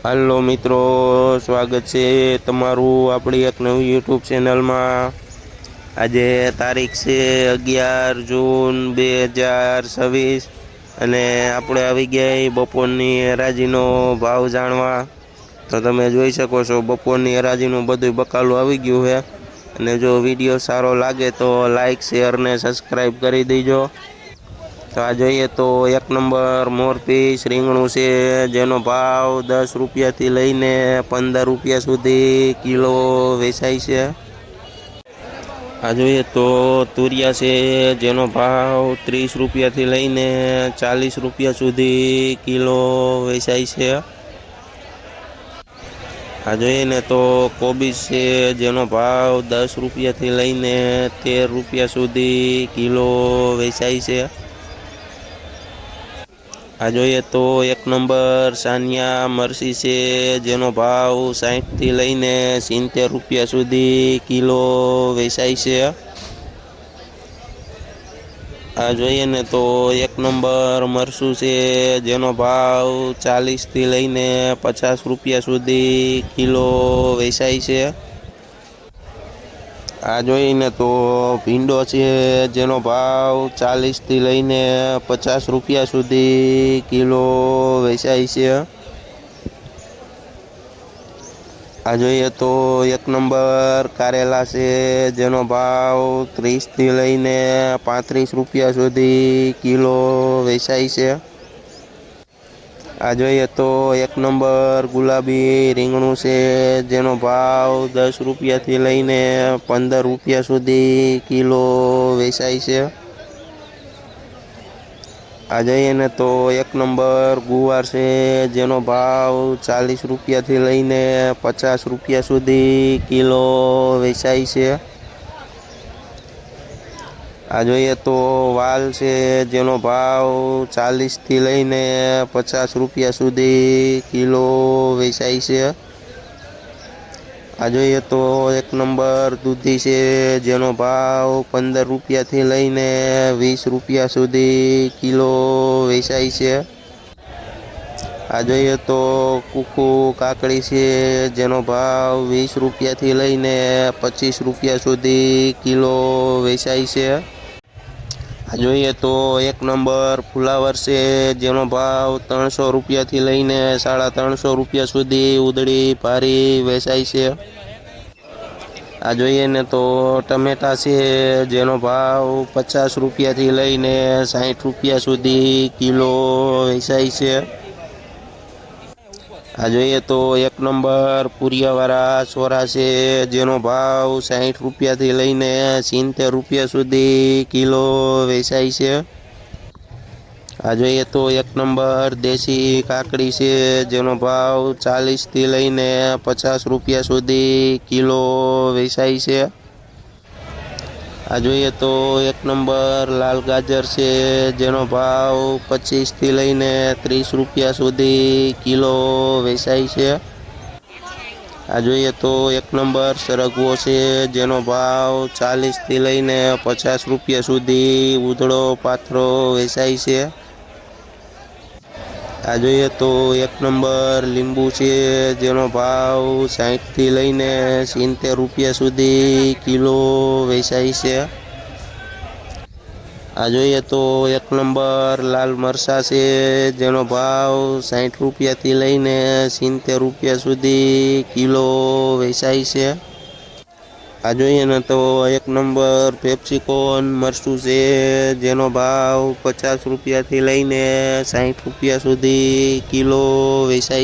હાલો મિત્રો, સ્વાગત છે તમારું આપણી એક નવી યુટ્યુબ ચેનલમાં। આજે તારીખ છે 11 જૂન 2026 અને આપણે આવી ગયા બપોરની હરાજીનો ભાવ જાણવા। તો તમે જોઈ શકો છો બપોરની હરાજીનું બધું બકાલું આવી ગયું છે। અને જો વિડીયો સારો લાગે તો લાઈક શેર ને સબસ્ક્રાઈબ કરી દેજો। તો આ જોઈએ તો 1 નંબર મોરપીસ રીંગણું છે, જેનો ભાવ 10 રૂપિયાથી લઈને 15 રૂપિયા સુધી કિલો વેચાય છે। આ જોઈએ તો તુરિયા છે, જેનો ભાવ 30 રૂપિયાથી લઈને 40 રૂપિયા સુધી કિલો વેચાય છે। આ જોઈએ ને તો કોબીજ છે, જેનો ભાવ 10 રૂપિયાથી લઈને 13 રૂપિયા સુધી કિલો વેચાય છે। આ જોઈએ તો 1 નંબર સાનિયા મરસી છે, જેનો ભાવ 60થી લઈને 70 રૂપિયા સુધી કિલો વેચાય છે। આ જોઈએ ને તો 1 નંબર મરસું છે, જેનો ભાવ 40થી લઈને 50 રૂપિયા સુધી કિલો વેચાય છે। આ જોઈને તો ભીંડો છે, જેનો ભાવ 40થી લઈને 50 રૂપિયા સુધી કિલો વેચાય છે। આ જોઈએ તો 1 નંબર કારેલા છે, જેનો ભાવ 30થી લઈને 35 રૂપિયા સુધી કિલો વેચાય છે। આ જોઈએ તો 1 નંબર ગુલાબી રીંગણું છે, જેનો ભાવ 10 રૂપિયાથી લઈને 15 રૂપિયા સુધી કિલો વેચાય છે। આ જોઈએ ને તો 1 નંબર ગુવાર છે, જેનો ભાવ 40 રૂપિયાથી લઈને 50 રૂપિયા સુધી કિલો વેચાય છે। આ જોઈએ તો વાલ છે, જેનો ભાવ 40થી લઈને 50 રૂપિયા સુધી કિલો વેચાય છે। આ જોઈએ તો 1 નંબર દૂધી છે, જેનો ભાવ 15 રૂપિયાથી લઈને 20 રૂપિયા સુધી કિલો વેચાય છે। આ જોઈએ તો કુકુ કાકડી છે, જેનો ભાવ 20 રૂપિયાથી લઈને 25 રૂપિયા સુધી કિલો વેચાય છે। આ જોઈએ તો 1 નંબર ફુલાવર છે, જેનો ભાવ 300 રૂપિયાથી લઈને 350 રૂપિયા સુધી ઉધડી ભારી વેચાય છે। આ જોઈએ ને તો ટમેટા છે, જેનો ભાવ 50 રૂપિયાથી લઈને 60 રૂપિયા સુધી કિલો વેચાય છે। આ જોઈએ તો 1 નંબર પૂરિયાવાળા સોરા છે, જેનો ભાવ 60 રૂપિયાથી લઈને 70 રૂપિયા સુધી કિલો વેચાય છે। આ જોઈએ તો 1 નંબર દેશી કાકડી છે, જેનો ભાવ 40થી લઈને 50 રૂપિયા સુધી કિલો વેચાય છે। આ જોઈએ તો 1 નંબર લાલ ગાજર છે, જેનો ભાવ 25થી લઈને 30 રૂપિયા સુધી કિલો વેચાય છે। આ જોઈએ તો 1 નંબર સરગવો છે, જેનો ભાવ 40થી લઈને 50 રૂપિયા સુધી ઉધડો પાથરો વેચાય છે। આ જોઈએ તો 1 નંબર લીંબુ છે, જેનો ભાવ 60થી લઈને 70 રૂપિયા સુધી કિલો વેચાય છે। આ જોઈએ તો 1 નંબર લાલ મરચાં છે, જેનો ભાવ 60 રૂપિયાથી લઈને 70 રૂપિયા સુધી કિલો વેચાય છે। આ જોઈએ ને તો 1 નંબર પેપ્સિકોન મરચું છે, જેનો ભાવ 50 રૂપિયાથી લઈને 60 રૂપિયા સુધી કિલો વેચાય